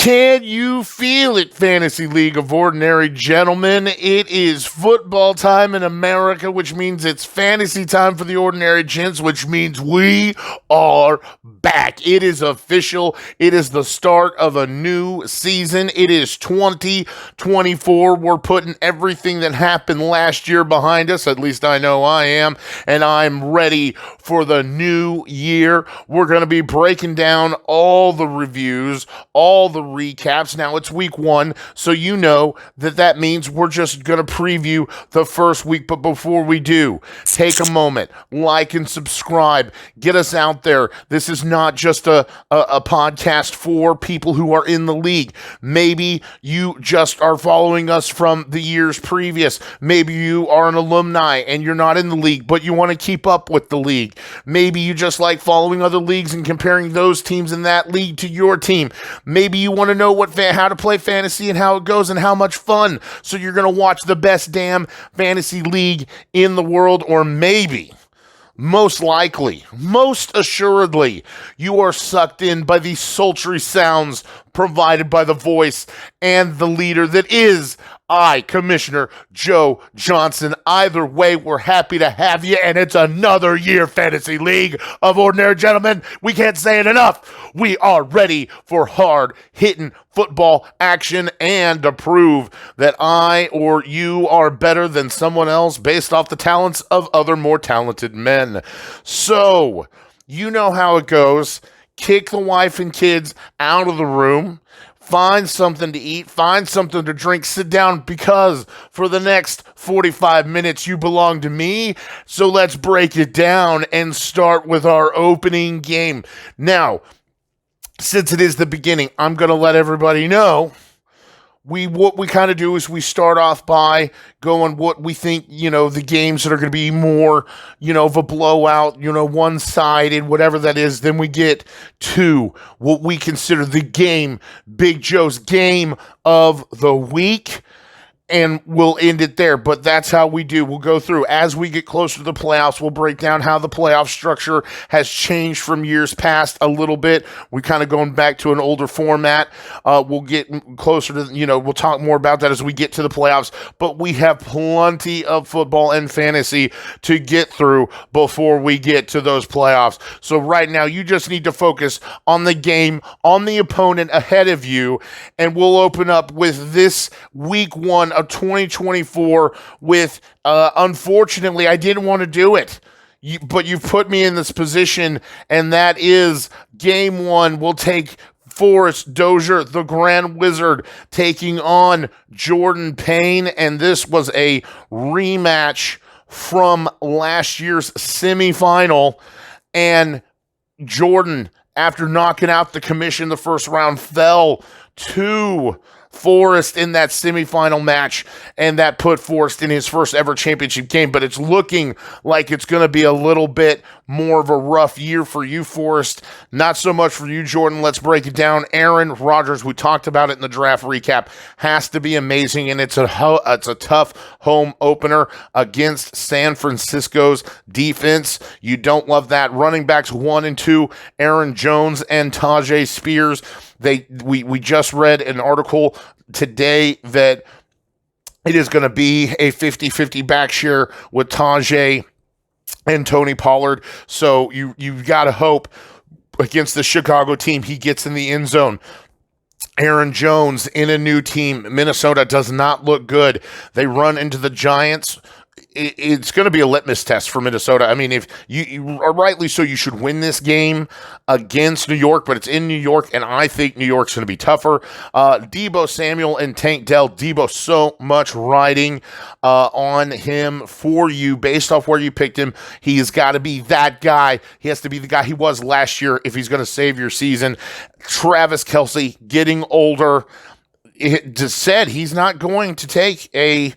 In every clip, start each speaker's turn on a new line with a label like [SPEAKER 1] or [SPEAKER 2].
[SPEAKER 1] Can you feel it, Fantasy League of Ordinary Gentlemen? It is football time in America, which means it's fantasy time for the Ordinary Gents, which means we are back. It is official. It is the start of a new season. It is 2024. We're putting everything that happened last year behind us. At least I know I am, and I'm ready for the new year. We're going to be breaking down all the reviews, all the recaps. Now it's week 1, so you know that means we're just going to preview the first week. But before we do, take a moment, like and subscribe, get us out there. This is not just a podcast for people who are in the league. Maybe you just are following us from the years previous. Maybe you are an alumni and you're not in the league, but you want to keep up with the league. Maybe you just like following other leagues and comparing those teams in that league to your team. Maybe you want to know how to play fantasy and how it goes and how much fun. So you're going to watch the best damn fantasy league in the world. Or maybe, most likely, most assuredly, you are sucked in by the sultry sounds provided by the voice and the leader that is Commissioner Joe Johnson. Either way, we're happy to have you, and it's another year, Fantasy League of Ordinary Gentlemen. We can't say it enough. We are ready for hard-hitting football action and to prove that I or you are better than someone else based off the talents of other more talented men. So, you know how it goes. Kick the wife and kids out of the room. Find something to eat, find something to drink, sit down, because for the next 45 minutes you belong to me. So let's break it down and start with our opening game. Now, since it is the beginning, I'm going to let everybody know what we kind of do is we start off by going what we think, the games that are going to be more, of a blowout, one-sided, whatever that is. Then we get to what we consider the game, Big Joe's game of the week. And we'll end it there, but that's how we do. We'll go through. As we get closer to the playoffs, we'll break down how the playoff structure has changed from years past a little bit. We're kind of going back to an older format. We'll get closer to, we'll talk more about that as we get to the playoffs, but we have plenty of football and fantasy to get through before we get to those playoffs. So right now, you just need to focus on the game, on the opponent ahead of you, and we'll open up with this week 1 of 2024 with, unfortunately, I didn't want to do it, but you've put me in this position, and that is game 1. We'll take Forrest, Doshier, the Grand Wizard, taking on Jordan Payne, and this was a rematch from last year's semifinal, and Jordan, after knocking out the commission the first round, fell to Forrest in that semifinal match, and that put Forrest in his first ever championship game. But it's looking like it's going to be a little bit more of a rough year for you, Forrest. Not so much for you, Jordan. Let's break it down. Aaron Rodgers, we talked about it in the draft recap, has to be amazing, and it's a tough home opener against San Francisco's defense. You don't love that. Running backs 1 and 2, Aaron Jones and Tajay Spears. We just read an article today that it is going to be a 50-50 back share with Tajay and Tony Pollard. So you've got to hope against the Chicago team he gets in the end zone. Aaron Jones in a new team. Minnesota does not look good. They run into the Giants. It's going to be a litmus test for Minnesota. I mean, if you are rightly so, you should win this game against New York, but it's in New York, and I think New York's going to be tougher. Deebo Samuel and Tank Dell. Deebo, so much riding on him for you based off where you picked him. He's got to be that guy. He has to be the guy he was last year if he's going to save your season. Travis Kelce, getting older. It just said he's not going to take a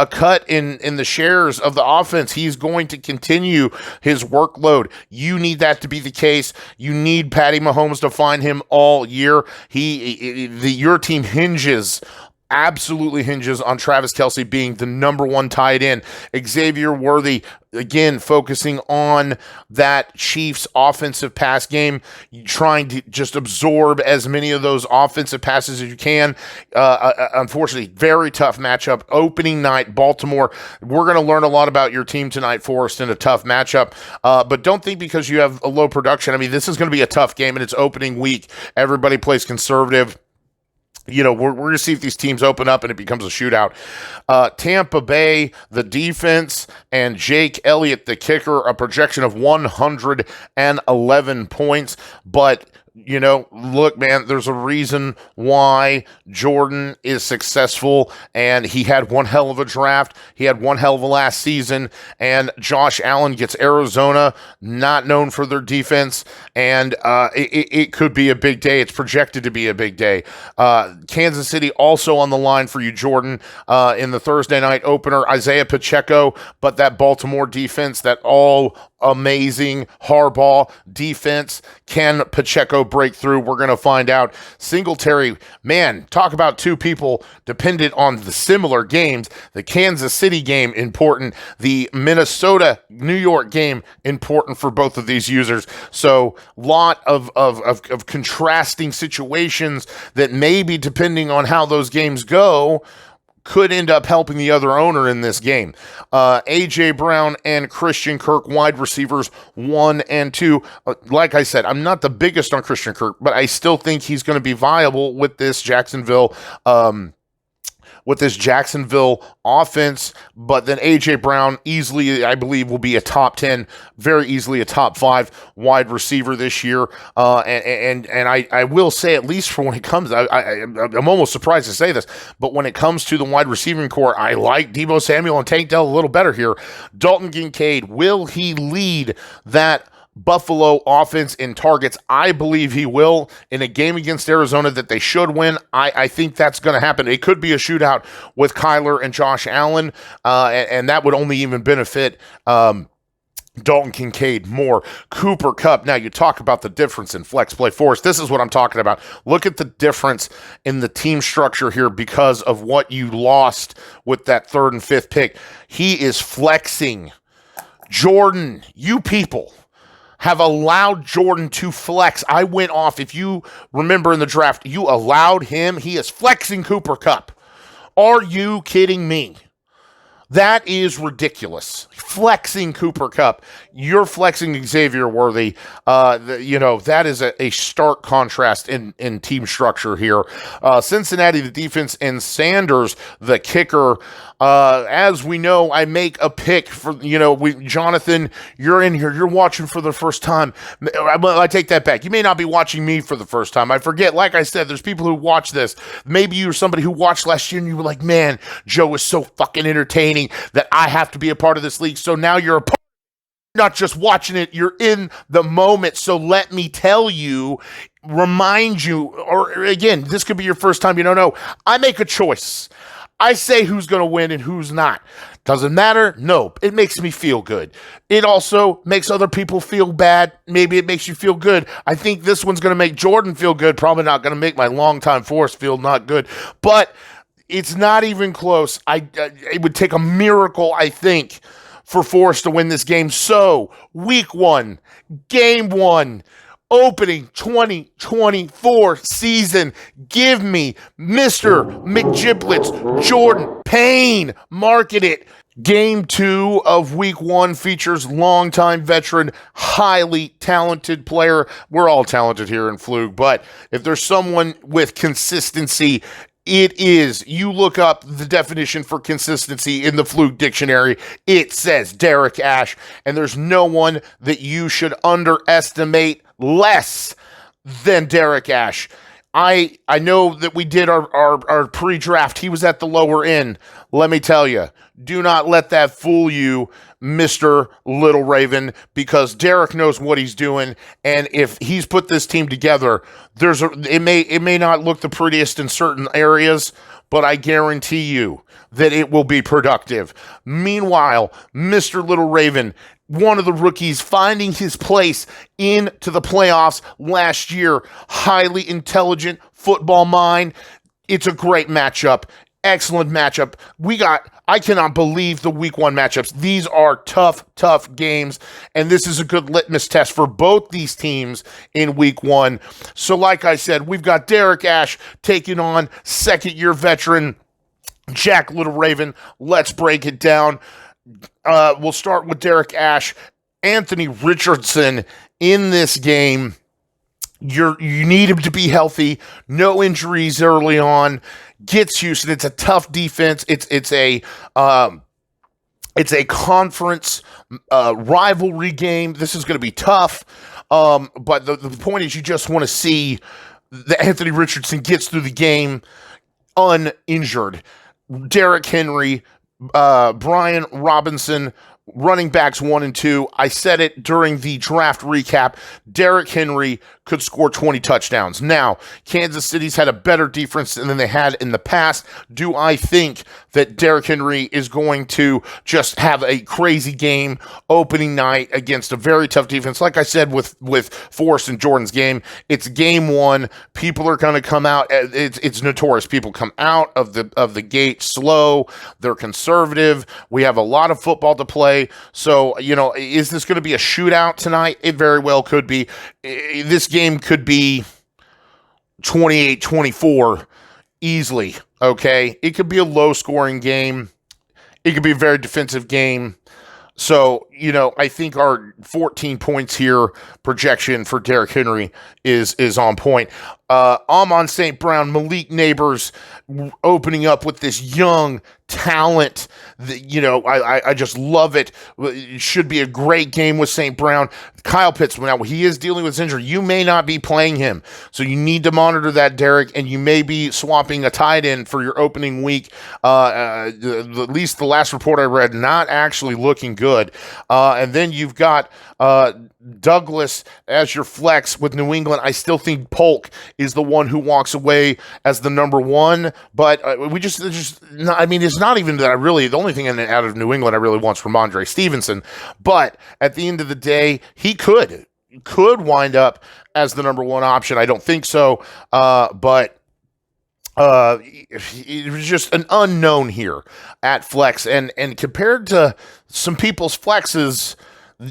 [SPEAKER 1] cut in the shares of the offense. He's going to continue his workload. You need that to be the case. You need Patty Mahomes to find him all year. Your team hinges absolutely hinges on Travis Kelce being the number one tight end. Xavier Worthy, again, focusing on that Chiefs offensive pass game, trying to just absorb as many of those offensive passes as you can. Unfortunately, very tough matchup. Opening night, Baltimore. We're going to learn a lot about your team tonight, Forrest, in a tough matchup. But don't think because you have a low production. I mean, this is going to be a tough game, and it's opening week. Everybody plays conservative. We're going to see if these teams open up and it becomes a shootout. Tampa Bay, the defense, and Jake Elliott, the kicker, a projection of 111 points. But, look, man, there's a reason why Jordan is successful, and he had one hell of a draft. He had one hell of a last season, and Josh Allen gets Arizona, not known for their defense, and it could be a big day. It's projected to be a big day. Kansas City also on the line for you, Jordan, in the Thursday night opener. Isaiah Pacheco, but that Baltimore defense, that all amazing Harbaugh defense. Can Pacheco break through? We're going to find out. Singletary, man, talk about two people dependent on the similar games. The Kansas City game, important. The Minnesota-New York game, important for both of these users. So, lot of contrasting situations that maybe, depending on how those games go, could end up helping the other owner in this game. A.J. Brown and Christian Kirk, wide receivers 1 and 2. Like I said, I'm not the biggest on Christian Kirk, but I still think he's going to be viable with this Jacksonville offense. But then A.J. Brown easily, I believe, will be a top 10, very easily a top 5 wide receiver this year. And I will say, at least for when it comes, I'm almost surprised to say this, but when it comes to the wide receiving core, I like Deebo Samuel and Tank Dell a little better here. Dalton Kincaid, will he lead that Buffalo offense in targets? I believe he will in a game against Arizona that they should win. I think that's going to happen. It could be a shootout with Kyler and Josh Allen, and that would only even benefit Dalton Kincaid more. Cooper Kupp. Now, you talk about the difference in flex play. Forrest, this is what I'm talking about. Look at the difference in the team structure here because of what you lost with that 3rd and 5th pick. He is flexing. Jordan, you people have allowed Jordan to flex. I went off, if you remember in the draft, you allowed him. He is flexing Cooper Kupp. Are you kidding me? That is ridiculous. Flexing Cooper Kupp. You're flexing Xavier Worthy. That is a stark contrast in team structure here. Cincinnati, the defense, and Sanders, the kicker. As we know, I make a pick for, Jonathan, you're in here. You're watching for the first time. I take that back. You may not be watching me for the first time. I forget. Like I said, there's people who watch this. Maybe you're somebody who watched last year and you were like, man, Joe is so fucking entertaining that I have to be a part of this league. So now you're a part. Not just watching it, you're in the moment. So let me tell you, remind you, or again, this could be your first time, you don't know. I make a choice. I say who's going to win and who's not. Doesn't matter? No. It makes me feel good. It also makes other people feel bad. Maybe it makes you feel good. I think this one's going to make Jordan feel good. Probably not going to make my longtime Forrest feel not good. But it's not even close. It would take a miracle, I think, for Forrest to win this game. So, week 1, game 1, opening 2024 season. Give me Mr. McGiblets, Jordan Payne. Market it. Game 2 of week 1 features longtime veteran, highly talented player. We're all talented here in FLoOG, but if there's someone with consistency, it is. You look up the definition for consistency in the FLoOG dictionary, it says Derek Ash, and there's no one that you should underestimate less than Derek Ash. I know that we did our pre-draft. He was at the lower end. Let me tell you, do not let that fool you, Mr. Little Raven, because Derek knows what he's doing, and if he's put this team together, it may not look the prettiest in certain areas, but I guarantee you that it will be productive. Meanwhile, Mr. Little Raven, one of the rookies finding his place into the playoffs last year, highly intelligent football mind. It's a great matchup. Excellent matchup. I cannot believe the week one matchups. These are tough, tough games, and this is a good litmus test for both these teams in week one. So, like I said, we've got Derek Ashe taking on second-year veteran Jack Little Raven. Let's break it down. We'll start with Derek Ashe. Anthony Richardson in this game. You need him to be healthy. No injuries early on. Gets Houston. It's a tough defense. It's a conference rivalry game. This is going to be tough. But the point is, you just want to see that Anthony Richardson gets through the game uninjured. Derrick Henry, Brian Robinson, running backs 1 and 2. I said it during the draft recap. Derrick Henry could score 20 touchdowns. Now, Kansas City's had a better defense than they had in the past. Do I think that Derrick Henry is going to just have a crazy game opening night against a very tough defense? Like I said with Forrest and Jordan's game, it's game one. People are going to come out. It's notorious. People come out of the gate slow. They're conservative. We have a lot of football to play. So, is this going to be a shootout tonight? It very well could be. This game could be 28-24 easily, okay? It could be a low-scoring game. It could be a very defensive game. So, I think our 14 points here projection for Derrick Henry is on point. Amon St. Brown, Malik Neighbors opening up with this young talent. I just love it. It should be a great game with St. Brown. Kyle Pitts, now he is dealing with his injury. You may not be playing him, so you need to monitor that, Derek, and you may be swapping a tight end for your opening week. At least the last report I read, not actually looking good. And then you've got Douglas as your flex with New England. I still think Polk is the one who walks away as the number one, but it's not even that the only thing out of New England I really want is Ramondre Stevenson, but at the end of the day, he could wind up as the number one option. I don't think so, but it was just an unknown here at flex, and compared to some people's flexes,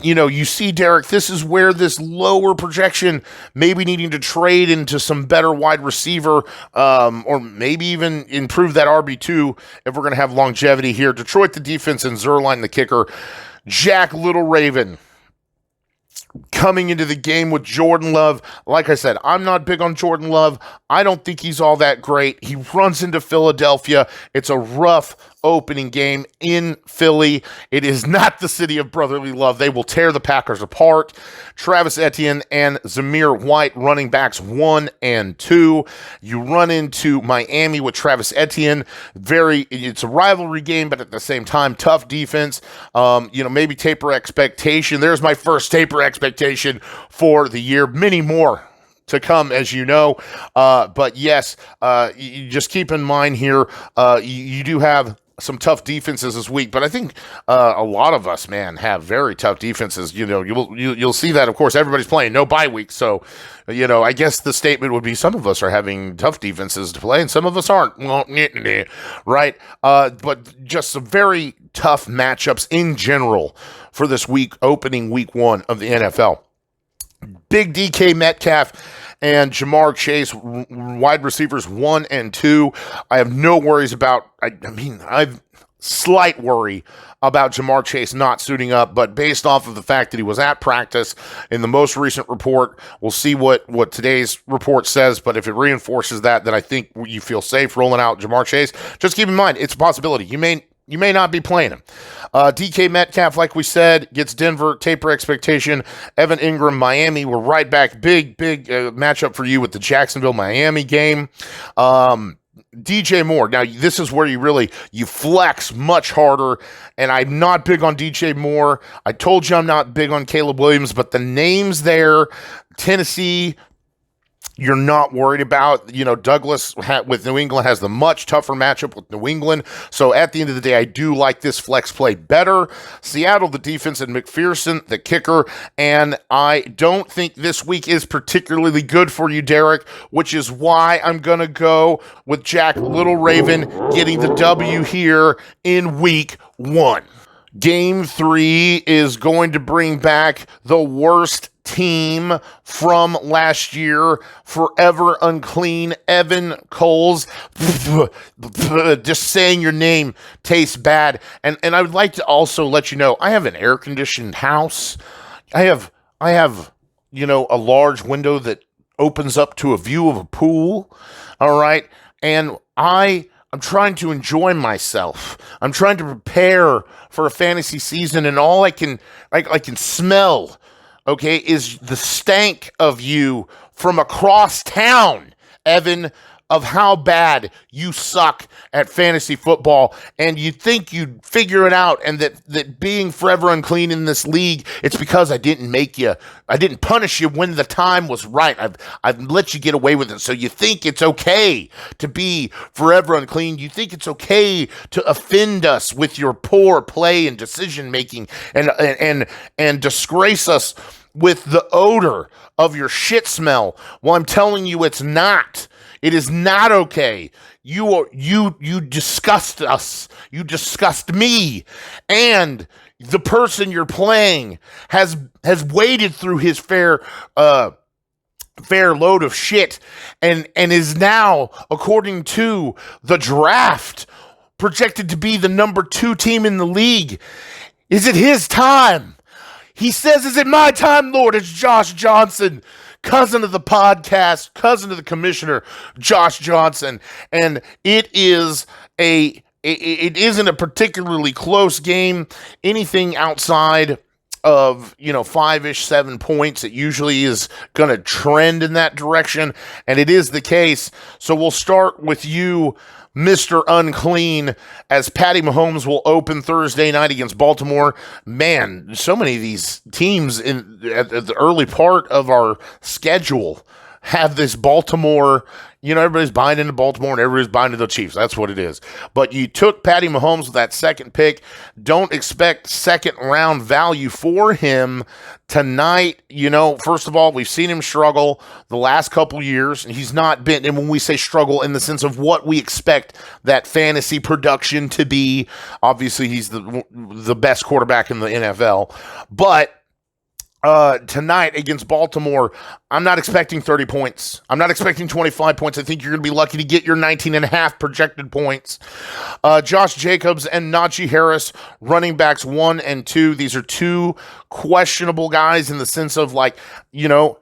[SPEAKER 1] you see, Derek, this is where this lower projection, maybe needing to trade into some better wide receiver, or maybe even improve that RB2 if we're going to have longevity here. Detroit, the defense, and Zuerlein, the kicker. Jack Little Raven coming into the game with Jordan Love. Like I said, I'm not big on Jordan Love. I don't think he's all that great. He runs into Philadelphia. It's a rough opening game in Philly. It is not the city of brotherly love. They will tear the Packers apart. Travis Etienne and Zamir White, running backs 1 and 2. You run into Miami with Travis Etienne. It's a rivalry game, but at the same time, tough defense. Maybe taper expectation. There's my first taper expectation for the year. Many more to come, as you know. But yes, you just keep in mind here, you do have some tough defenses this week, but I think a lot of us, man, have very tough defenses. You'll see that, of course, everybody's playing no bye week, so I guess the statement would be some of us are having tough defenses to play, and some of us aren't. Well, right? But just some very tough matchups in general for this week, opening week one of the NFL. Big DK Metcalf and Jamar Chase, wide receivers 1 and 2. I have no worries about, I've slight worry about Jamar Chase not suiting up, but based off of the fact that he was at practice in the most recent report, we'll see what today's report says, but if it reinforces that, then I think you feel safe rolling out Jamar Chase. Just keep in mind, it's a possibility. You may not be playing him. DK Metcalf, like we said, gets Denver, taper expectation. Evan Ingram, Miami, we're right back. Big matchup for you with the Jacksonville-Miami game. DJ Moore. Now, this is where you flex much harder, and I'm not big on DJ Moore. I told you I'm not big on Caleb Williams, but the names there, Tennessee, you're not worried about. Douglas with New England has the much tougher matchup with New England. So at the end of the day, I do like this flex play better. Seattle, the defense, and McPherson, the kicker. And I don't think this week is particularly good for you, Derek, which is why I'm going to go with Jack Little Raven getting the W here in week 1. Game 3 is going to bring back the worst team from last year, forever unclean Evan Coles. Just saying your name tastes bad. And I would like to also let you know, I have an air-conditioned house. I have a large window that opens up to a view of a pool. All right. And I'm trying to enjoy myself. I'm trying to prepare for a fantasy season, and all I can smell, okay, is the stank of you from across town, Evan, of how bad you suck at fantasy football, and you think you'd figure it out, and that being forever unclean in this league, it's because I didn't punish you when the time was right. I've let you get away with it, so you think it's okay to be forever unclean. You think it's okay to offend us with your poor play and decision making, and disgrace us with the odor of your shit smell. Well, I'm telling you, it's not. It is not okay. You disgust us. You disgust me. And the person you're playing has waded through his fair load of shit and is now, according to the draft, projected to be the number 2 team in the league. Is it his time? He says, "Is it my time, Lord?" It's Josh Johnson, cousin of the podcast, cousin of the commissioner, Josh Johnson. And it isn't a particularly close game. Anything outside of 5-ish, 7 points, it usually is going to trend in that direction, and it is the case. So we'll start with you, Mr. Unclean, as Patty Mahomes will open Thursday night against Baltimore. Man, so many of these teams at the early part of our schedule have this Baltimore. Everybody's buying into Baltimore and everybody's buying into the Chiefs. That's what it is. But you took Patty Mahomes with that second pick. Don't expect second round value for him tonight. First of all, we've seen him struggle the last couple years. He's not been, and when we say struggle in the sense of what we expect that fantasy production to be, obviously he's the best quarterback in the NFL. But tonight against Baltimore, I'm not expecting 30 points. I'm not expecting 25 points. I think you're going to be lucky to get your 19.5 projected points. Josh Jacobs and Najee Harris, running backs 1 and 2. These are 2 questionable guys in the sense of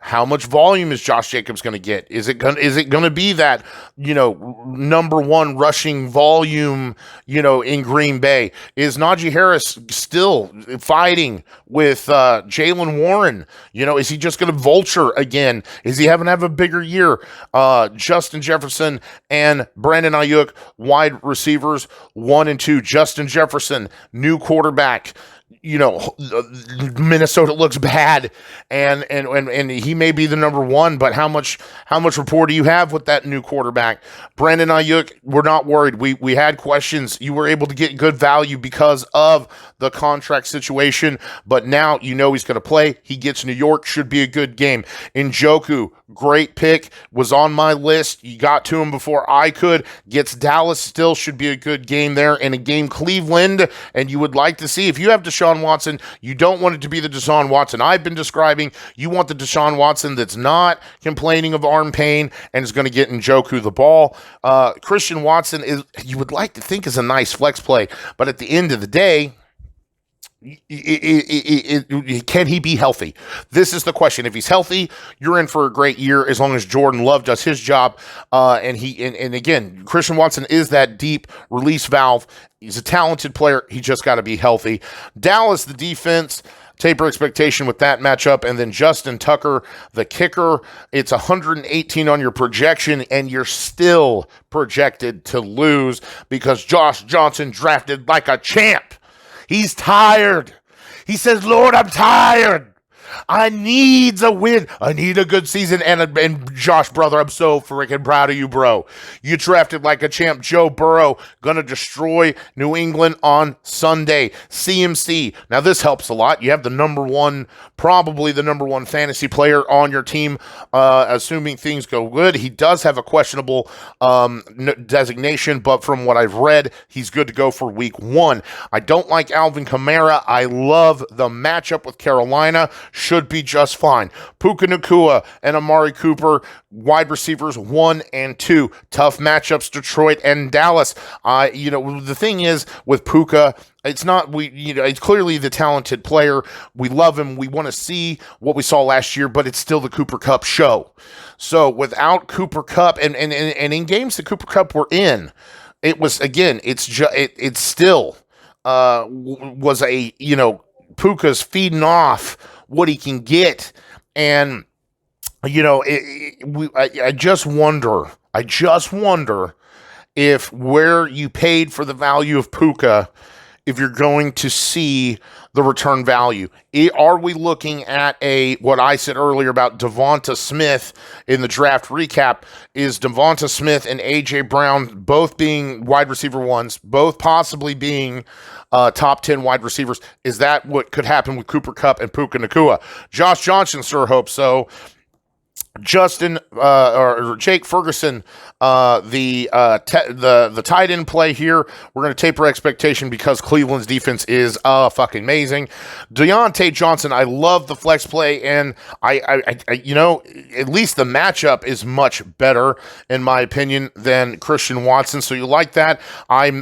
[SPEAKER 1] how much volume is Josh Jacobs going to get? Is it going to be that, number 1 rushing volume, in Green Bay? Is Najee Harris still fighting with Jaylen Warren? Is he just going to vulture again? Is he having to have a bigger year? Justin Jefferson and Brandon Ayuk, wide receivers 1 and 2. Justin Jefferson, new quarterback. Minnesota looks bad, and he may be the number 1, but how much rapport do you have with that new quarterback? Brandon Ayuk, we're not worried. We had questions. You were able to get good value because of the contract situation, but now he's going to play. He gets New York, should be a good game. Njoku, great pick, was on my list. You got to him before I could. Gets Dallas, still should be a good game there. And a game Cleveland, and you would like to see, if you have Deshaun Watson, you don't want it to be the Deshaun Watson I've been describing. You want the Deshaun Watson that's not complaining of arm pain and is going to get Njoku the ball. Christian Watson you would like to think is a nice flex play, but at the end of the day, can he be healthy? This is the question. If he's healthy, you're in for a great year as long as Jordan Love does his job. And again, Christian Watson is that deep release valve. He's a talented player. He just got to be healthy. Dallas, the defense, taper expectation with that matchup. And then Justin Tucker, the kicker. It's 118 on your projection, and you're still projected to lose because Josh Johnson drafted like a champ. He's tired. He says, "Lord, I'm tired. I needs a win. I need a good season. And Josh, brother, I'm so freaking proud of you, bro. You drafted like a champ. Joe Burrow gonna destroy New England on Sunday. CMC. Now this helps a lot. You have the number one, probably the number one fantasy player on your team, assuming things go good. He does have a questionable designation, but from what I've read, he's good to go for week 1. I don't like Alvin Kamara. I love the matchup with Carolina. Should be just fine. Puka Nacua and Amari Cooper, wide receivers 1 and 2. Tough matchups, Detroit and Dallas. The thing is with Puka, it's clearly the talented player. We love him. We want to see what we saw last year, but it's still the Cooper Kupp show. So without Cooper Kupp and in games that Cooper Kupp were in, it was, again, it still was Puka's feeding off what he can get. And, I just wonder if where you paid for the value of Puka, if you're going to see the return value. Are we looking at what I said earlier about Devonta Smith in the draft recap? Is Devonta Smith and A.J. Brown both being wide receiver 1s, both possibly being top 10 wide receivers? Is that what could happen with Cooper Kupp and Puka Nacua? Josh Johnson sure hopes so. Justin or Jake Ferguson, the tight end play here. We're going to taper expectation because Cleveland's defense is fucking amazing. Deontay Johnson, I love the flex play, and I at least the matchup is much better in my opinion than Christian Watson. So you like that?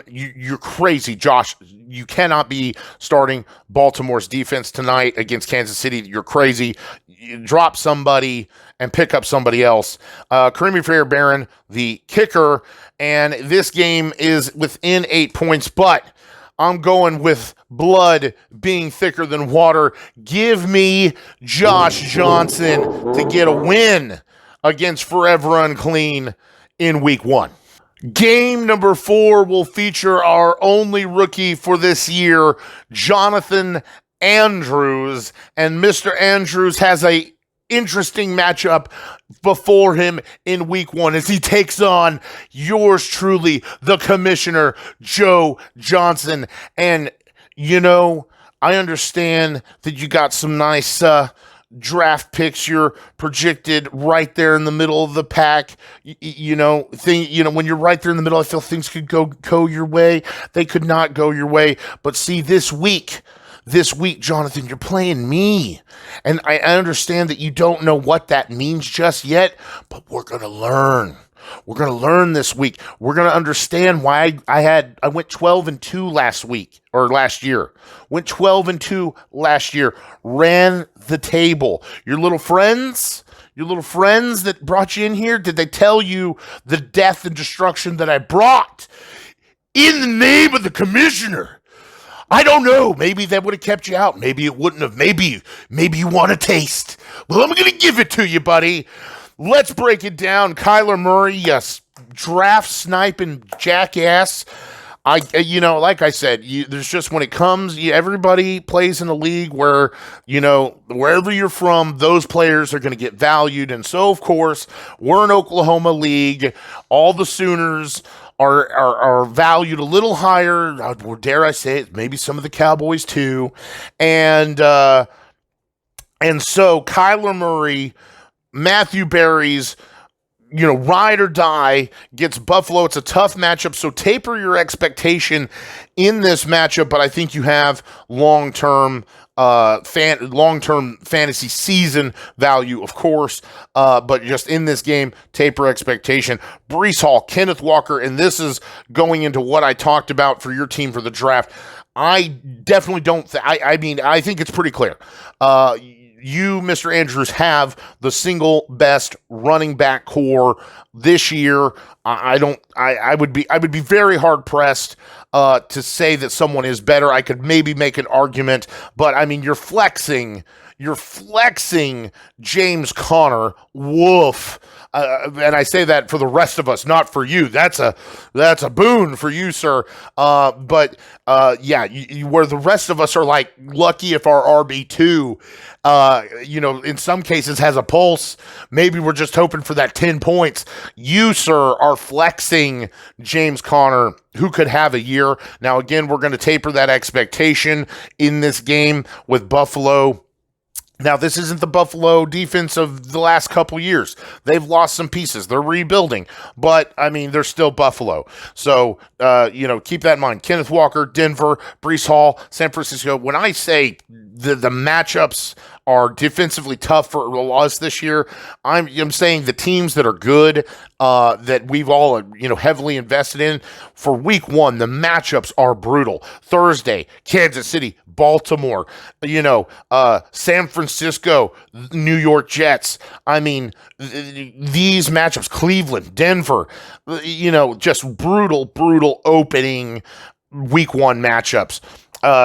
[SPEAKER 1] You're crazy, Josh. You cannot be starting Baltimore's defense tonight against Kansas City. You're crazy. You drop somebody and pick up somebody else. Kareem Fairbairn, the kicker, and this game is within 8 points, but I'm going with blood being thicker than water. Give me Josh Johnson to get a win against Forever Unclean in week 1. Game number 4 will feature our only rookie for this year, Jonathan Andrews, and Mr. Andrews has a interesting matchup before him in week 1 as he takes on yours truly, the commissioner, Joe Johnson. And, I understand that you got some nice draft picks. You're projected right there in the middle of the pack. When you're right there in the middle, I feel things could go your way. They could not go your way. But see, this week, Jonathan, you're playing me. And I understand that you don't know what that means just yet, but we're going to learn. We're going to learn this week. We're going to understand why I went 12-2 last year. Went 12-2 last year. Ran the table. Your little friends that brought you in here, did they tell you the death and destruction that I brought in the name of the commissioner? I don't know. Maybe that would have kept you out. Maybe it wouldn't have. Maybe you want a taste. Well, I'm going to give it to you, buddy. Let's break it down. Kyler Murray, yes, draft sniping jackass. Like I said, there's just when it comes, everybody plays in a league where, wherever you're from, those players are going to get valued. And so, of course, we're an Oklahoma league. All the Sooners are valued a little higher. Dare I say it? Maybe some of the Cowboys too. And so Kyler Murray, Matthew Berry's, ride or die, gets Buffalo. It's a tough matchup, so taper your expectation in this matchup, but I think you have long-term fantasy season value, of course, but just in this game, taper expectation. Breece Hall, Kenneth Walker, and this is going into what I talked about for your team for the draft. I definitely don't I think it's pretty clear. You, Mr. Andrews, have the single best running back core this year. I would be very hard pressed to say that someone is better. I could maybe make an argument, but I mean, you're flexing you're flexing James Conner. Woof. And I say that for the rest of us, not for you. That's a boon for you, sir. But where the rest of us are like lucky if our RB2, in some cases has a pulse. Maybe we're just hoping for that 10 points. You, sir, are flexing James Conner, who could have a year. Now, again, we're going to taper that expectation in this game with Buffalo. Now, this isn't the Buffalo defense of the last couple years. They've lost some pieces. They're rebuilding. But, I mean, they're still Buffalo. So, keep that in mind. Kenneth Walker, Denver, Breece Hall, San Francisco. When I say the matchups are defensively tough for us this year, I'm saying the teams that are good, that we've all, heavily invested in, for week one, the matchups are brutal. Thursday, Kansas City, Baltimore, San Francisco, New York Jets. I mean, these matchups, Cleveland, Denver, just brutal opening week one matchups.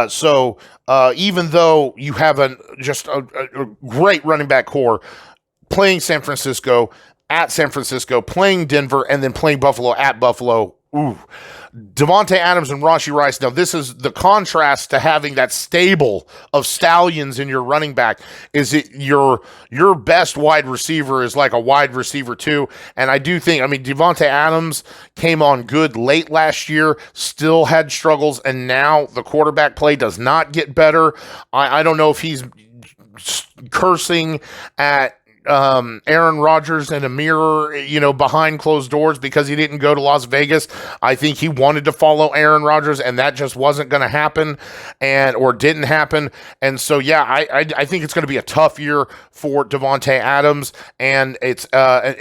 [SPEAKER 1] So even though you have a great running back core, playing San Francisco, at San Francisco, playing Denver, and then playing Buffalo at Buffalo, ooh. Davante Adams and Rashee Rice. Now, this is the contrast to having that stable of stallions in your running back. Is it your best wide receiver is like a wide receiver too? And I do think, Davante Adams came on good late last year, still had struggles, and now the quarterback play does not get better. I don't know if he's cursing at Aaron Rodgers in a mirror, behind closed doors because he didn't go to Las Vegas. I think he wanted to follow Aaron Rodgers, and that just wasn't going to happen, or didn't happen. And so, I think it's going to be a tough year for Davante Adams, and it's a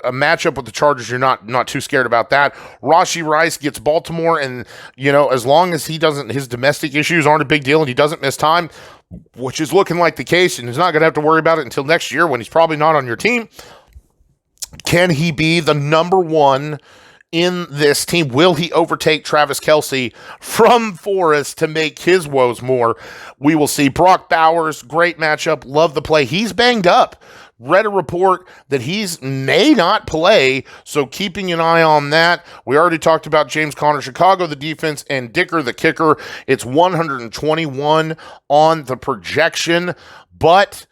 [SPEAKER 1] matchup with the Chargers. You're not too scared about that. Rashee Rice gets Baltimore, and as long as his domestic issues aren't a big deal and he doesn't miss time, which is looking like the case, and he's not going to have to worry about it until next year when he's probably not on your team. Can he be the number one in this team? Will he overtake Travis Kelce from Forrest to make his woes more? We will see. Brock Bowers, great matchup. Love the play. He's banged up. Read a report that he's may not play, so keeping an eye on that. We already talked about James Conner, Chicago, the defense, and Dicker, the kicker. It's 121 on the projection, but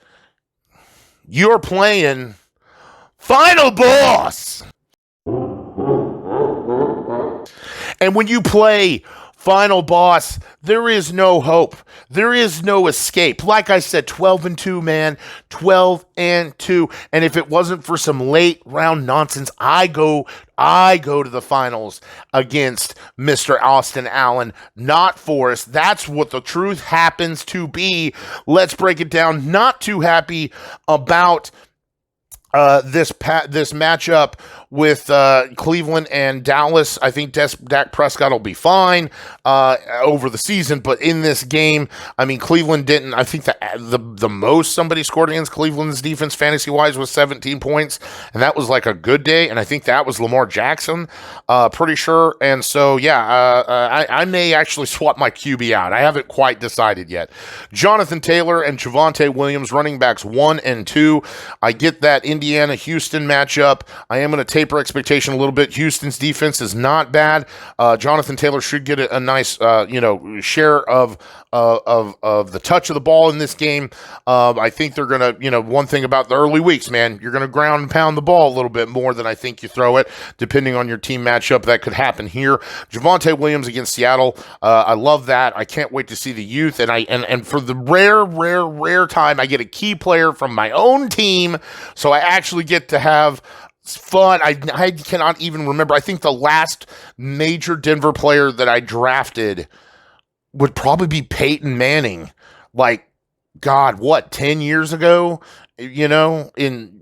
[SPEAKER 1] you're playing Final Boss. And when you play Final Boss, there is no hope. There is no escape. Like I said, 12-2, man. 12-2. And if it wasn't for some late round nonsense, I go to the finals against Mr. Austin Allen, not Forrest. That's what the truth happens to be. Let's break it down. Not too happy about this matchup with Cleveland and Dallas. I think Dak Prescott will be fine over the season, but in this game, Cleveland didn't. I think the most somebody scored against Cleveland's defense fantasy-wise was 17 points, and that was like a good day, and I think that was Lamar Jackson, pretty sure. And so, I may actually swap my QB out. I haven't quite decided yet. Jonathan Taylor and Javonte Williams, running backs 1 and 2. I get that Indiana-Houston matchup. I am going to taper expectation a little bit. Houston's defense is not bad. Jonathan Taylor should get a nice, share of the touch of the ball in this game. I think they're going to, one thing about the early weeks, man, you're going to ground and pound the ball a little bit more than I think you throw it, depending on your team matchup. That could happen here. Javonte Williams against Seattle. I love that. I can't wait to see the youth. And for the rare time, I get a key player from my own team, so I actually get to have fun. I cannot even remember. I think the last major Denver player that I drafted would probably be Peyton Manning. Like, God, 10 years ago? In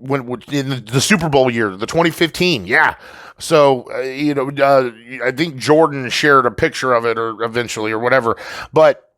[SPEAKER 1] the Super Bowl year, the 2015. Yeah. So, I think Jordan shared a picture of it or whatever. But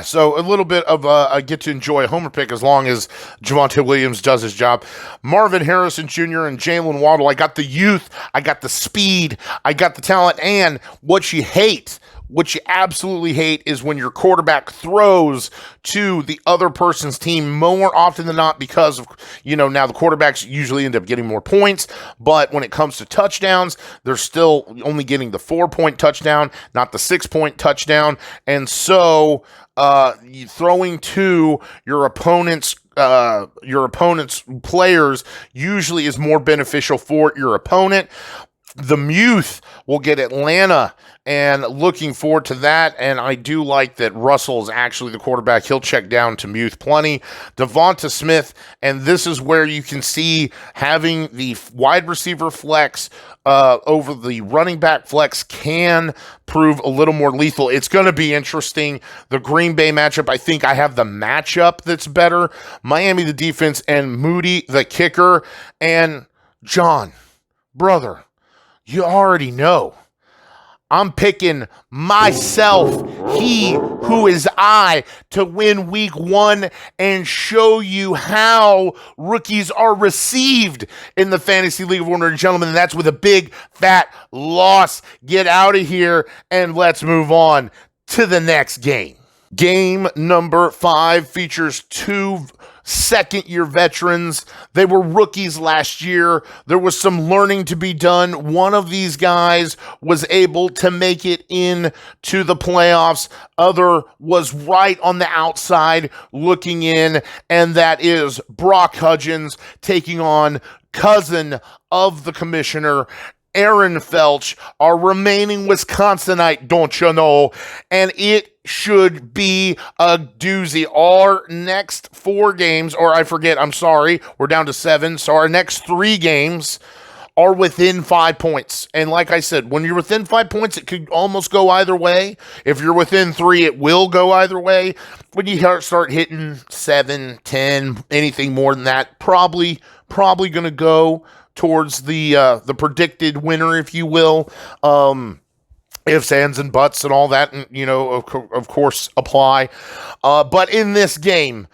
[SPEAKER 1] so a little bit of I get to enjoy a homer pick as long as Javonte Williams does his job. Marvin Harrison Jr. and Jalen Waddle. I got the youth, I got the speed, I got the talent, and what you hate What you absolutely hate is when your quarterback throws to the other person's team more often than not because of, now the quarterbacks usually end up getting more points, but when it comes to touchdowns, they're still only getting the 4-point touchdown, not the 6-point touchdown. And so throwing to your opponent's players usually is more beneficial for your opponent. The Muth will get Atlanta, and looking forward to that. And I do like that Russell is actually the quarterback. He'll check down to Muth plenty. Devonta Smith, and this is where you can see having the wide receiver flex over the running back flex can prove a little more lethal. It's going to be interesting. The Green Bay matchup, I think I have the matchup that's better. Miami, the defense, and Moody, the kicker. And John, brother, you already know. I'm picking myself, he who is I, to win week 1 and show you how rookies are received in the Fantasy League of Ordinary Gentlemen, and that's with a big, fat loss. Get out of here, and let's move on to the next game. Game number 5 features 2 second-year veterans. They were rookies last year. There was some learning to be done. One of these guys was able to make it into the playoffs. Other was right on the outside looking in, and that is Brock Hudgens taking on cousin of the commissioner, Aaron Felch, our remaining Wisconsinite, don't you know? And it should be a doozy. Our next 4 games, we're down to 7. So our next 3 games are within 5 points. And like I said, when you're within 5 points, it could almost go either way. If you're within 3, it will go either way. When you start hitting 7, 10, anything more than that, probably going to go towards the predicted winner, if you will. Ifs, ands, and buts and all that, and, of course, apply. But in this game,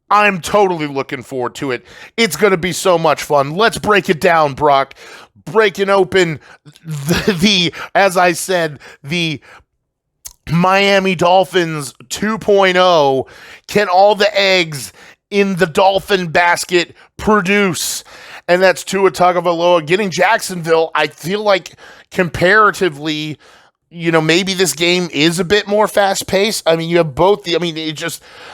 [SPEAKER 1] I'm totally looking forward to it. It's going to be so much fun. Let's break it down, Brock. Breaking open as I said, the Miami Dolphins 2.0. Can all the eggs in the Dolphin basket produce? And that's Tua Tagovailoa getting Jacksonville. I feel like comparatively, maybe this game is a bit more fast-paced. I mean, you have both.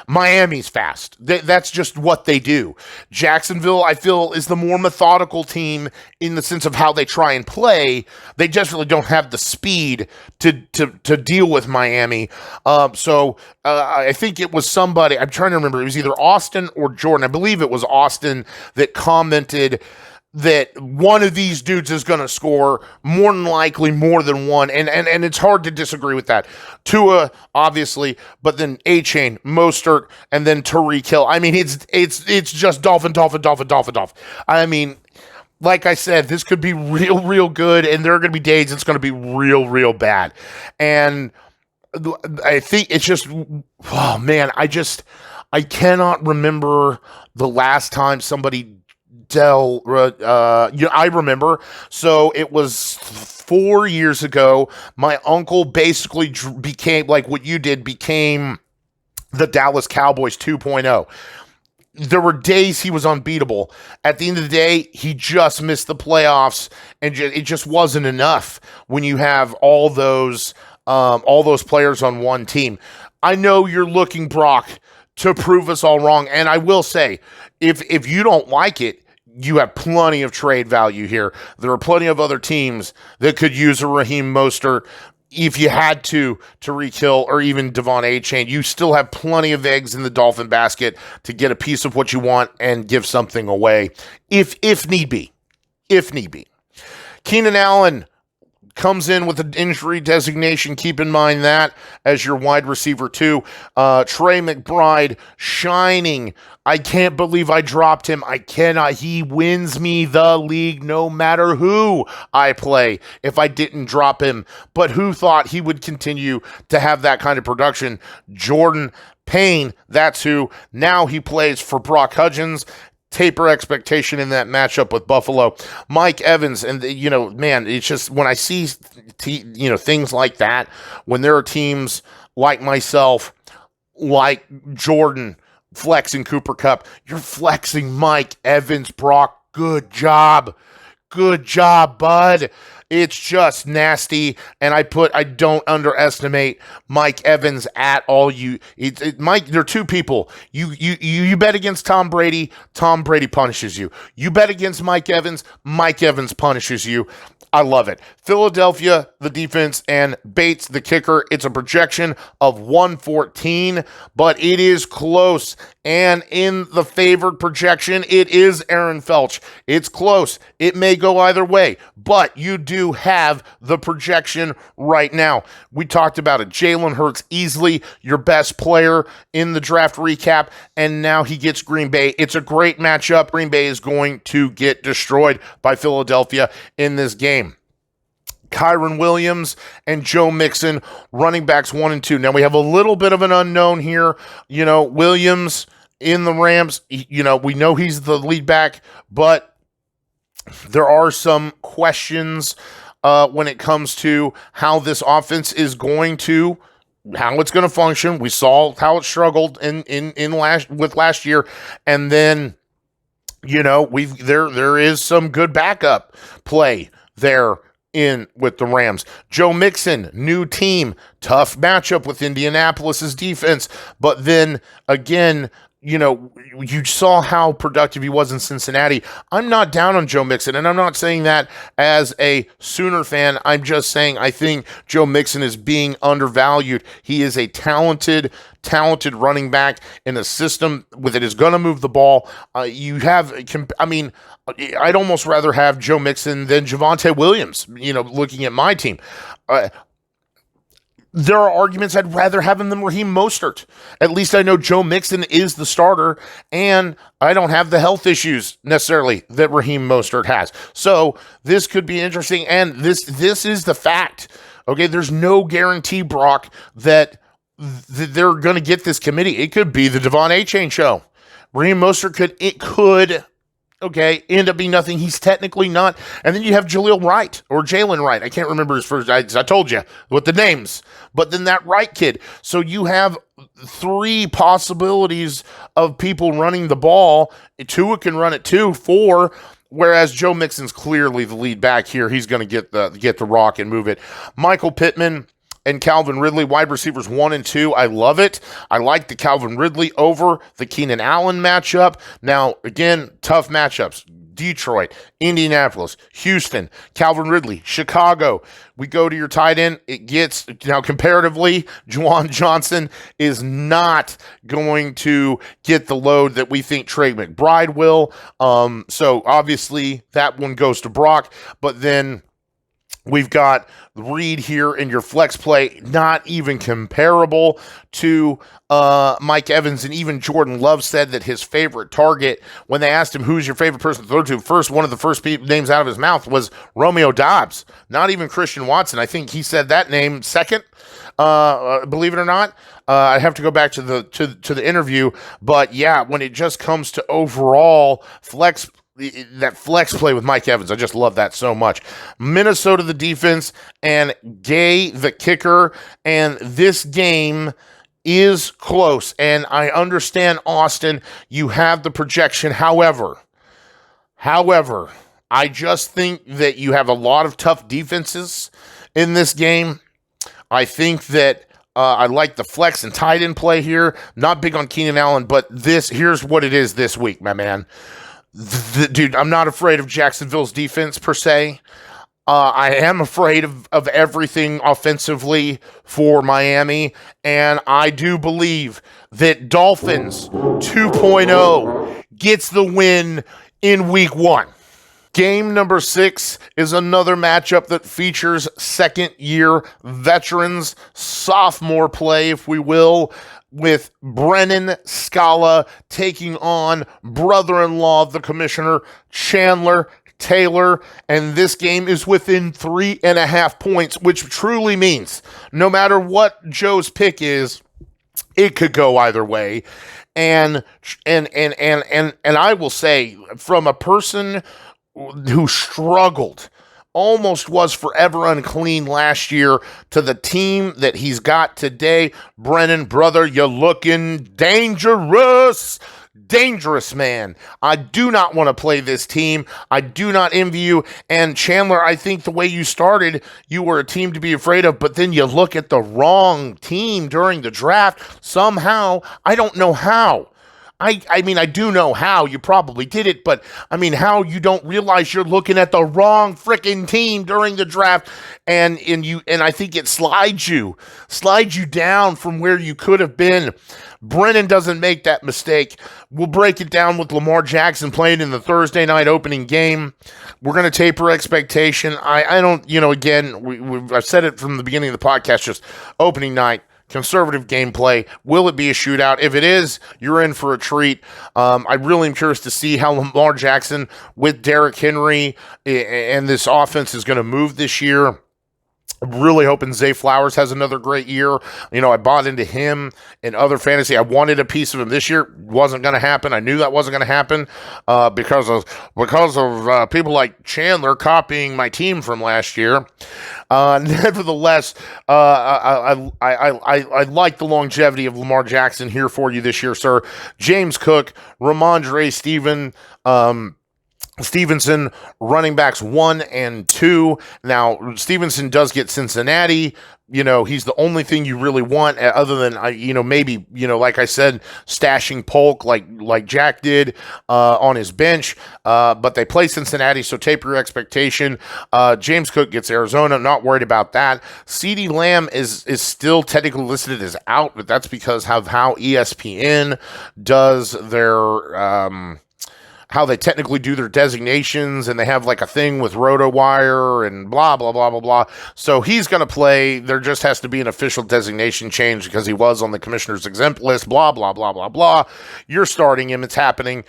[SPEAKER 1] Miami's fast. That's just what they do. Jacksonville, I feel, is the more methodical team in the sense of how they try and play. They just really don't have the speed to deal with Miami. So I think it was somebody, I'm trying to remember, it was either Austin or Jordan. I believe it was Austin that commented that one of these dudes is going to score, more than likely more than one, and it's hard to disagree with that. Tua, obviously, but then A-Chain, Mostert, and then Tyreek Hill. I mean, it's just Dolphin. I mean, like I said, this could be real good, and there are going to be days it's going to be real bad. And I think it's just, oh man, I cannot remember the last time somebody I remember. So it was 4 years ago. My uncle basically became, like what you did, became the Dallas Cowboys 2.0. There were days he was unbeatable. At the end of the day, he just missed the playoffs, and it just wasn't enough when you have all those players on one team. I know you're looking, Brock, to prove us all wrong, and I will say, if you don't like it, you have plenty of trade value here. There are plenty of other teams that could use a Raheem Mostert. If you had to, Tyreek Hill or even Devon A-Chain, you still have plenty of eggs in the Dolphin basket to get a piece of what you want and give something away if need be. Keenan Allen comes in with an injury designation. Keep in mind that as your wide receiver too. Trey McBride shining. I can't believe I dropped him. I cannot. He wins me the league no matter who I play if I didn't drop him. But who thought he would continue to have that kind of production? Jordan Payne, that's who. Now he plays for Brock Hudgens. taper expectation in that matchup with Buffalo. Mike Evans, and man, it's just when I see things like that, when there are teams like myself, like Jordan, flexing Cooper Kupp, you're flexing Mike Evans, Brock. Good job. Good job, bud. It's just nasty, and I don't underestimate Mike Evans at all. Mike, there are two people. You bet against Tom Brady punishes you. You bet against Mike Evans punishes you. I love it. Philadelphia, the defense, and Bates, the kicker. It's a projection of 114, but it is close. And in the favored projection, it is Aaron Felch. It's close. It may go either way, but you do have the projection right now. We talked about it. Jalen Hurts, easily your best player in the draft recap, and now he gets Green Bay. It's a great matchup. Green Bay is going to get destroyed by Philadelphia in this game. Kyren Williams and Joe Mixon, running backs 1 and 2. Now we have a little bit of an unknown here. Williams in the Rams, we know he's the lead back, but there are some questions when it comes to how this offense is going to, how it's going to function. We saw how it struggled with last year, and then there is some good backup play there in with the Rams. Joe Mixon, new team, tough matchup with Indianapolis's defense, but then again, you saw how productive he was in Cincinnati. I'm not down on Joe Mixon, and I'm not saying that as a Sooner fan. I'm just saying I think Joe Mixon is being undervalued. He is a talented running back in a system that is going to move the ball. I'd almost rather have Joe Mixon than Javonte Williams, looking at my team. There are arguments I'd rather have him than Raheem Mostert. At least I know Joe Mixon is the starter, and I don't have the health issues necessarily that Raheem Mostert has. So this could be interesting, and this is the fact. Okay, there's no guarantee, Brock, that they're going to get this committee. It could be the Devon A-Chain show. Raheem Mostert could end up being nothing. He's technically not. And then you have Jalen Wright. I can't remember his first. I told you with the names. But then that Wright kid. So you have 3 possibilities of people running the ball. Tua can run it 2, 4. Whereas Joe Mixon's clearly the lead back here. He's going to get the rock and move it. Michael Pittman and Calvin Ridley, wide receivers 1 and 2. I love it. I like the Calvin Ridley over the Keenan Allen matchup. Now, again, tough matchups. Detroit, Indianapolis, Houston, Calvin Ridley, Chicago. We go to your tight end. It gets, comparatively, Juwan Johnson is not going to get the load that we think Trey McBride will. So, obviously, that one goes to Brock. But then we've got Reed here in your flex play, not even comparable to Mike Evans, and even Jordan Love said that his favorite target, when they asked him who's your favorite person to throw to, one of the first names out of his mouth was Romeo Doubs, not even Christian Watson. I think he said that name second, believe it or not. I have to go back to the interview, but yeah, when it just comes to overall that flex play with Mike Evans, I just love that so much. Minnesota, the defense, and Gay, the kicker, and this game is close, and I understand, Austin, you have the projection. However, I just think that you have a lot of tough defenses in this game. I think that I like the flex and tight end play here. Not big on Keenan Allen, but here's what it is this week, my man. Dude, I'm not afraid of Jacksonville's defense per se. I am afraid of everything offensively for Miami, and I do believe that Dolphins 2.0 gets the win in week 1. Game number 6 is another matchup that features second-year veterans, sophomore play, if we will, with Brennan Scala taking on brother-in-law of the commissioner, Chandler Taylor, and this game is within 3.5 points, which truly means no matter what Joe's pick is, it could go either way. And and I will say, from a person who struggled, almost was forever unclean last year, to the team that he's got today, Brennan, brother, you're looking dangerous. Dangerous, man. I do not want to play this team. I do not envy you. And Chandler, I think the way you started, you were a team to be afraid of, but then you look at the wrong team during the draft. Somehow, I don't know how. I mean, I do know how you probably did it, but I mean, how you don't realize you're looking at the wrong freaking team during the draft, and I think it slides you down from where you could have been. Brennan doesn't make that mistake. We'll break it down with Lamar Jackson playing in the Thursday night opening game. We're going to taper expectation. I don't, again, I've said it from the beginning of the podcast, just opening night. Conservative gameplay. Will it be a shootout? If it is, you're in for a treat. I really am curious to see how Lamar Jackson with Derrick Henry and this offense is going to move this year. I'm really hoping Zay Flowers has another great year. I bought into him in other fantasy. I wanted a piece of him this year. Wasn't going to happen. I knew that wasn't going to happen because of people like Chandler copying my team from last year. Nevertheless, I like the longevity of Lamar Jackson here for you this year, sir. James Cook, Ramondre Stevenson, running backs 1 and 2. Now, Stevenson does get Cincinnati. He's the only thing you really want, other than, maybe, like I said, stashing Polk like Jack did on his bench. But they play Cincinnati, so taper your expectation. James Cook gets Arizona. Not worried about that. CeeDee Lamb is still technically listed as out, but that's because of how ESPN does their how they technically do their designations, and they have like a thing with RotoWire and blah, blah, blah, blah, blah. So he's going to play. There just has to be an official designation change because he was on the commissioner's exempt list, blah, blah, blah, blah, blah. You're starting him. It's happening.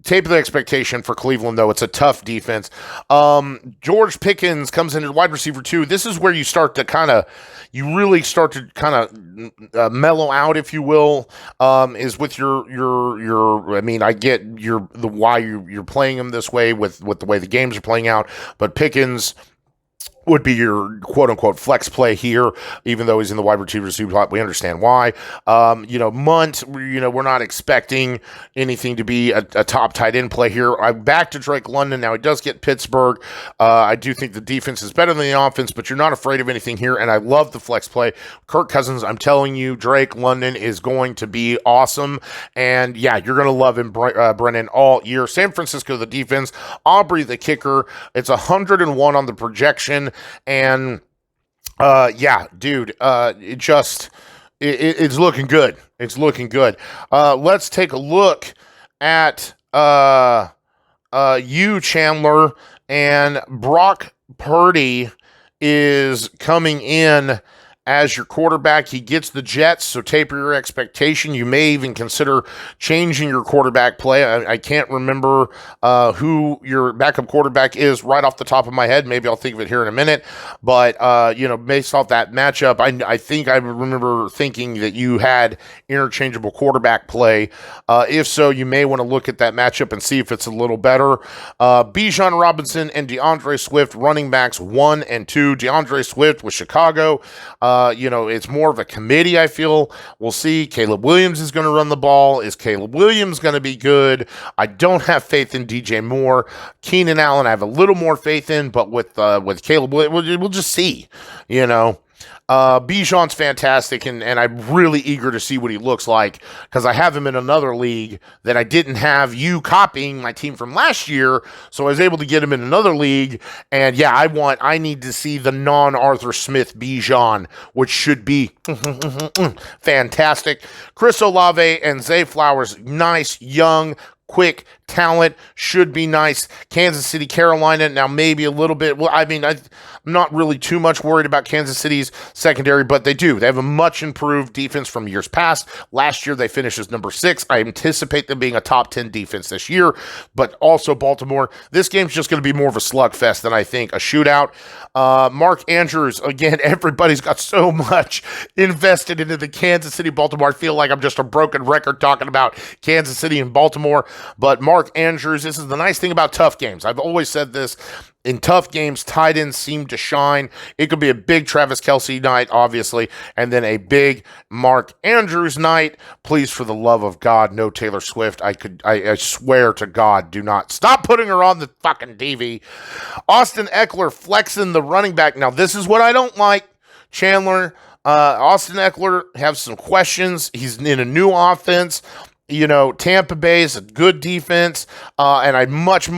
[SPEAKER 1] Tape the expectation for Cleveland, though. It's a tough defense. George Pickens comes in at wide receiver 2. This is where you start to really start to mellow out, if you will, is with your. I mean, I get why you're playing him this way with the way the games are playing out, but Pickens would be your quote-unquote flex play here, even though he's in the wide receiver slot. We understand why. Munt, we're not expecting anything to be a top tight end play here. I'm back to Drake London. Now, he does get Pittsburgh. I do think the defense is better than the offense, but you're not afraid of anything here, and I love the flex play. Kirk Cousins, I'm telling you, Drake London is going to be awesome, and yeah, you're going to love him, Brennan, all year. San Francisco, the defense. Aubrey, the kicker. It's 101 on the projection. And dude, it's looking good. It's looking good. Let's take a look at you, Chandler, and Brock Purdy is coming in as your quarterback. He gets the Jets, so taper your expectation. You may even consider changing your quarterback play. I can't remember who your backup quarterback is right off the top of my head. Maybe I'll think of it here in a minute. But, based off that matchup, I think I remember thinking that you had interchangeable quarterback play. If so, you may want to look at that matchup and see if it's a little better. Bijan Robinson and DeAndre Swift, running backs 1 and 2. DeAndre Swift with Chicago. It's more of a committee, I feel. We'll see. Caleb Williams is going to run the ball. Is Caleb Williams going to be good? I don't have faith in DJ Moore. Keenan Allen, I have a little more faith in, but with Caleb Williams, we'll just see, Bijan's fantastic, and I'm really eager to see what he looks like because I have him in another league that I didn't have you copying my team from last year, so I was able to get him in another league, and yeah, I need to see the non-Arthur Smith Bijan, which should be fantastic. Chris Olave and Zay Flowers, nice, young, quick talent should be nice. Kansas City, Carolina, now maybe a little bit. Well, I mean, I'm not really too much worried about Kansas City's secondary, but they do. They have a much improved defense from years past. Last year, they finished as number 6. I anticipate them being a top 10 defense this year, but also Baltimore. This game's just going to be more of a slugfest than I think a shootout. Mark Andrews, again, everybody's got so much invested into the Kansas City, Baltimore. I feel like I'm just a broken record talking about Kansas City and Baltimore, but Mark Andrews, this is the nice thing about tough games. I've always said this. In tough games, tight ends seem to shine. It could be a big Travis Kelce night, obviously, and then a big Mark Andrews night. Please, for the love of God, no Taylor Swift. I swear to God, do not stop putting her on the fucking TV. Austin Eckler flexing the running back. Now, this is what I don't like. Chandler, Austin Eckler have some questions. He's in a new offense. You know, Tampa Bay is a good defense, and I much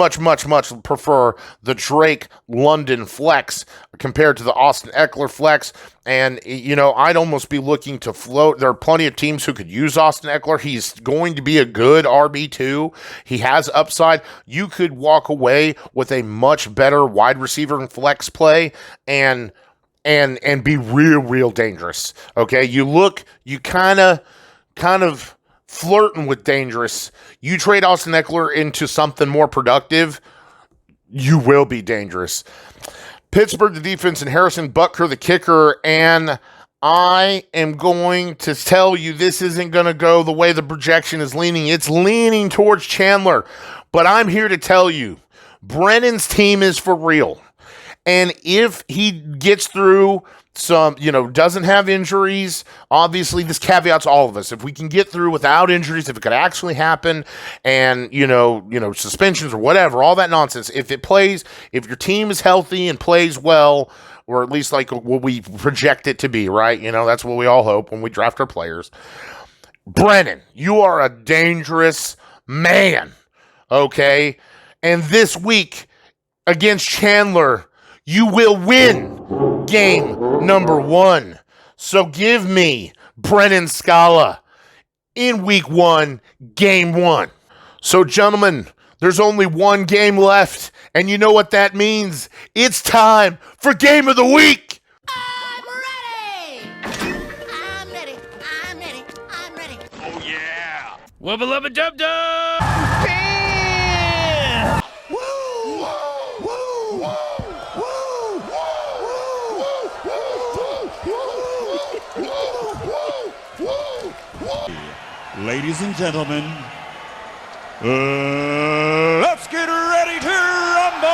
[SPEAKER 1] prefer the Drake London flex compared to the Austin Eckler flex. And, you know, I'd almost be looking to float. There are plenty of teams who could use Austin Eckler. He's going to be a good RB2. He has upside. You could walk away with a much better wide receiver and flex play and be real dangerous. Okay, you kind of flirting with dangerous. You trade Austin Eckler into something more productive, you will be dangerous. Pittsburgh, the defense, and Harrison Butker, the kicker, and I am going to tell you this isn't going to go the way the projection is leaning. It's leaning towards Chandler, but I'm here to tell you, Brennan's team is for real. And if he gets through some, doesn't have injuries, obviously this caveats all of us. If we can get through without injuries, if it could actually happen, and, suspensions or whatever, all that nonsense, if your team is healthy and plays well, or at least like what we project it to be, right? That's what we all hope when we draft our players. Brennan, you are a dangerous man, okay? And this week against Chandler, you will win game number 1. So give me Brennan Scala in week 1, game 1. So, gentlemen, there's only one game left, and you know what that means. It's time for Game of the Week.
[SPEAKER 2] I'm ready. I'm ready. I'm ready. I'm ready.
[SPEAKER 3] Oh, yeah. Wubba lubba dub dub.
[SPEAKER 4] Ladies and gentlemen, let's get ready to rumble!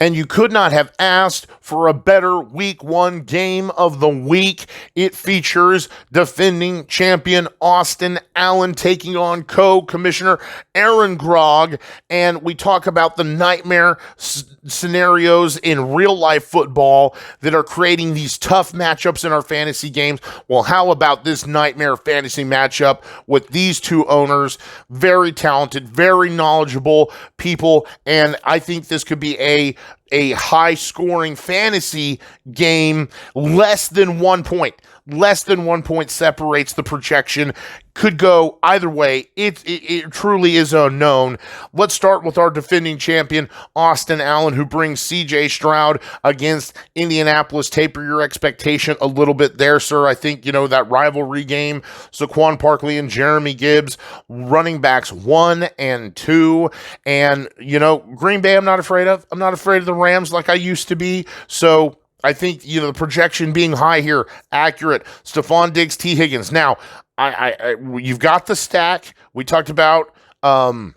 [SPEAKER 1] And you could not have asked for a better week 1 game of the week. It features defending champion Austin Allen taking on co-commissioner Aaron Grogg. And we talk about the nightmare scenarios in real life football that are creating these tough matchups in our fantasy games. Well, how about this nightmare fantasy matchup with these two owners? Very talented, very knowledgeable people. And I think this could be a high-scoring fantasy game. Less than 1 point. Less than 1 point separates the projection. Could go either way. It truly is unknown. Let's start with our defending champion, Austin Allen, who brings C.J. Stroud against Indianapolis. Taper your expectation a little bit there, sir. I think, that rivalry game, Saquon Barkley and Jeremy Gibbs, running backs 1 and 2. And, Green Bay I'm not afraid of. I'm not afraid of the Rams like I used to be. So I think, the projection being high here, accurate. Stephon Diggs, T. Higgins. Now, you've got the stack. We talked about, that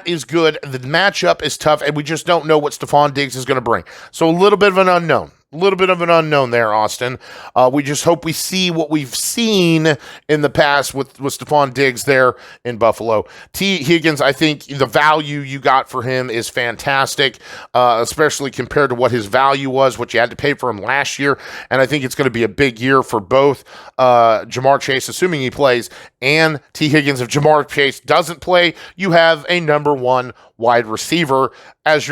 [SPEAKER 1] is good. The matchup is tough, and we just don't know what Stephon Diggs is going to bring. So a little bit of an unknown. A little bit of an unknown there, Austin. We just hope we see what we've seen in the past with Stephon Diggs there in Buffalo. T. Higgins, I think the value you got for him is fantastic, especially compared to what his value was, what you had to pay for him last year. And I think it's going to be a big year for both Jamar Chase, assuming he plays, and T. Higgins. If Jamar Chase doesn't play, you have a number 1 wide receiver as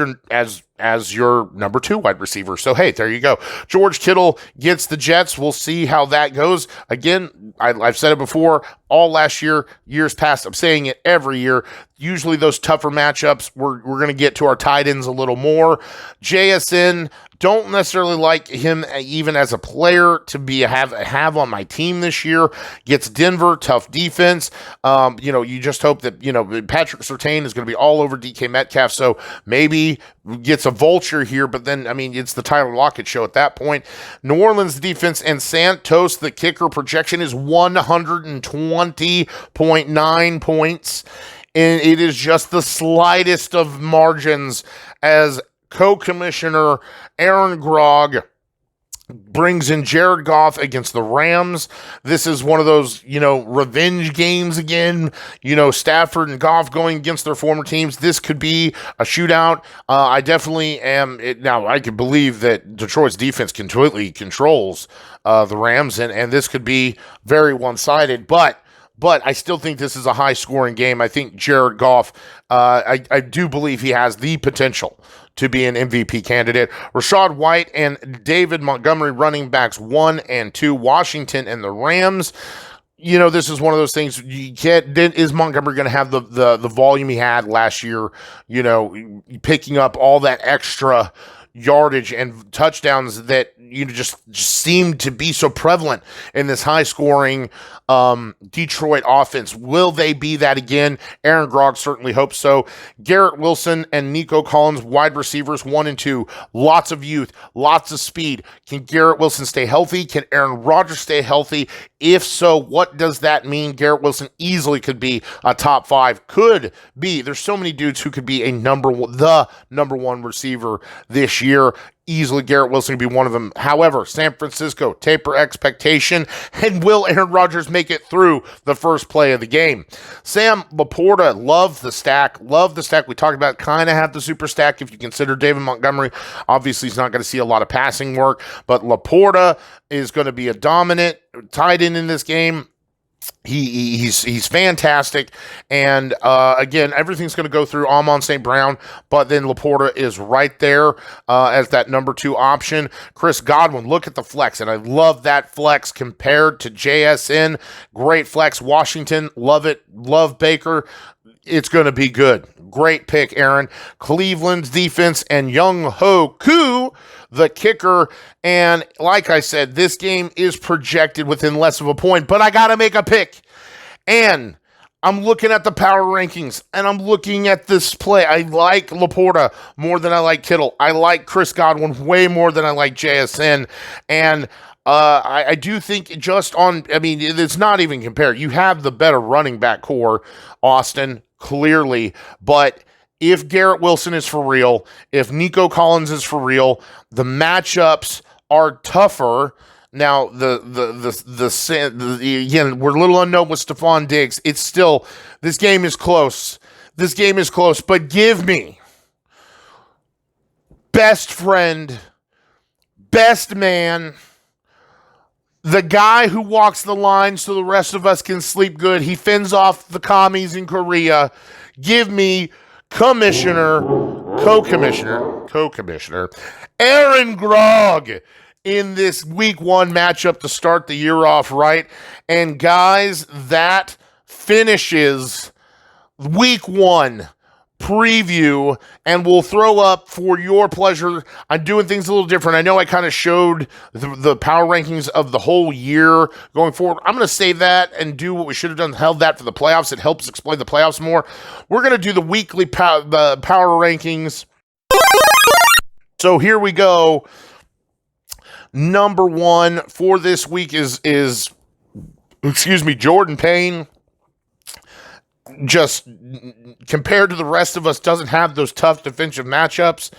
[SPEAKER 1] your number 2 wide receiver. So, hey, there you go. George Kittle gets the Jets. We'll see how that goes. Again, I've said it before all last year, years past. I'm saying it every year. Usually those tougher matchups, we're going to get to our tight ends a little more. JSN, don't necessarily like him even as a player to be have on my team this year. Gets Denver, tough defense. You just hope that, Patrick Surtain is going to be all over DK Metcalf, so maybe gets a vulture here, but then, it's the Tyler Lockett show at that point. New Orleans defense and Santos, the kicker, projection is 120.9 points, and it is just the slightest of margins as co-commissioner Aaron Grogg brings in Jared Goff against the Rams. This is one of those, revenge games again. Stafford and Goff going against their former teams. This could be a shootout. I definitely am. Now, I can believe that Detroit's defense completely controls the Rams, and this could be very one-sided, but I still think this is a high-scoring game. I think Jared Goff, I do believe he has the potential to be an MVP candidate. Rachaad White and David Montgomery, running backs 1 and 2, Washington and the Rams. This is one of those things you can't. Is Montgomery going to have the volume he had last year? Picking up all that extra yardage and touchdowns that just seem to be so prevalent in this high-scoring Detroit offense. Will they be that again? Aaron Grogg certainly hopes so. Garrett Wilson and Nico Collins, wide receivers 1 and 2. Lots of youth, lots of speed. Can Garrett Wilson stay healthy? Can Aaron Rodgers stay healthy? If so, what does that mean? Garrett Wilson easily could be a top 5. Could be. There's so many dudes who could be the number 1 receiver this year. Easily Garrett Wilson could be one of them. However, San Francisco taper expectation, and will Aaron Rodgers make it through the first play of the game? Sam Laporta, love the stack. We talked about kind of have the super stack if you consider David Montgomery. Obviously, he's not going to see a lot of passing work, but Laporta is going to be a dominant tight end in this game. He's fantastic, and again, everything's going to go through Amon St. Brown, but then Laporta is right there as that number 2 option. Chris Godwin, look at the flex, and I love that flex compared to JSN. Great flex. Washington, love it. Love Baker. It's going to be good. Great pick, Aaron. Cleveland's defense and Young Ho Koo, the kicker. And like I said, this game is projected within less of a point, but I got to make a pick. And I'm looking at the power rankings, and I'm looking at this play. I like Laporta more than I like Kittle. I like Chris Godwin way more than I like JSN. And I do think it's not even compared. You have the better running back core, Austin, clearly, but if Garrett Wilson is for real, if Nico Collins is for real, the matchups are tougher. Now, again, we're a little unknown with Stephon Diggs. It's still, this game is close. But give me best friend, best man, the guy who walks the line so the rest of us can sleep good. He fends off the commies in Korea. Give me co-commissioner Aaron Grogg in this week 1 matchup to start the year off right. And guys, that finishes week 1 preview, and we'll throw up for your pleasure. I'm doing things a little different. I know I kind of showed the power rankings of the whole year going forward. I'm going to save that and do what we should have done, held that for the playoffs. It helps explain the playoffs more. We're going to do the weekly the power rankings. So here we go. Number 1 for this week is Jordan Payne. Just compared to the rest of us, doesn't have those tough defensive matchups.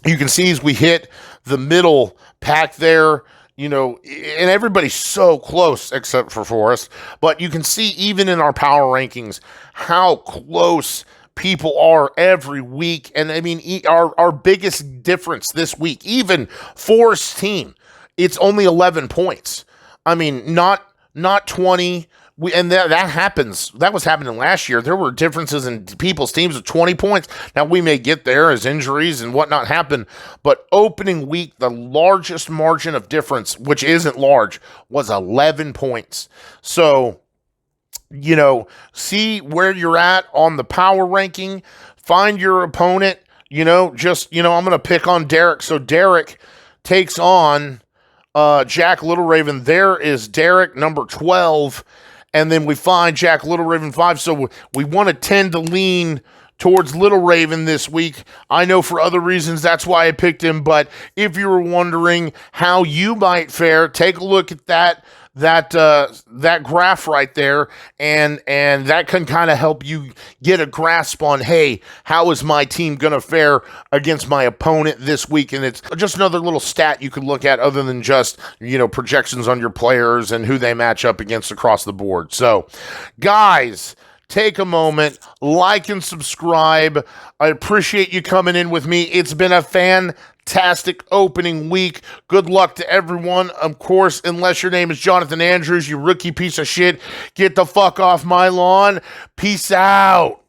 [SPEAKER 1] You can see as we hit the middle pack there, and everybody's so close except for Forrest. But you can see even in our power rankings how close people are every week. And our biggest difference this week, even Forrest's team, it's only 11 points. Not 20. that happens. That was happening last year. There were differences in people's teams of 20 points. Now we may get there as injuries and whatnot happen, but opening week, the largest margin of difference, which isn't large, was 11 points. So, see where you're at on the power ranking. Find your opponent. I'm going to pick on Derek. So Derek takes on Jack Little Raven. There is Derek, number 12. And then we find Jack Little Raven 5. So we want to tend to lean towards Little Raven this week. I know for other reasons that's why I picked him. But if you were wondering how you might fare, take a look at that graph right there, and that can kind of help you get a grasp on, hey, how is my team going to fare against my opponent this week? And it's just another little stat you could look at other than just, projections on your players and who they match up against across the board. So, guys, take a moment, like and subscribe. I appreciate you coming in with me. It's been a fantastic opening week. Good luck to everyone. Of course, unless your name is Jonathan Andrews, you rookie piece of shit, get the fuck off my lawn. Peace out.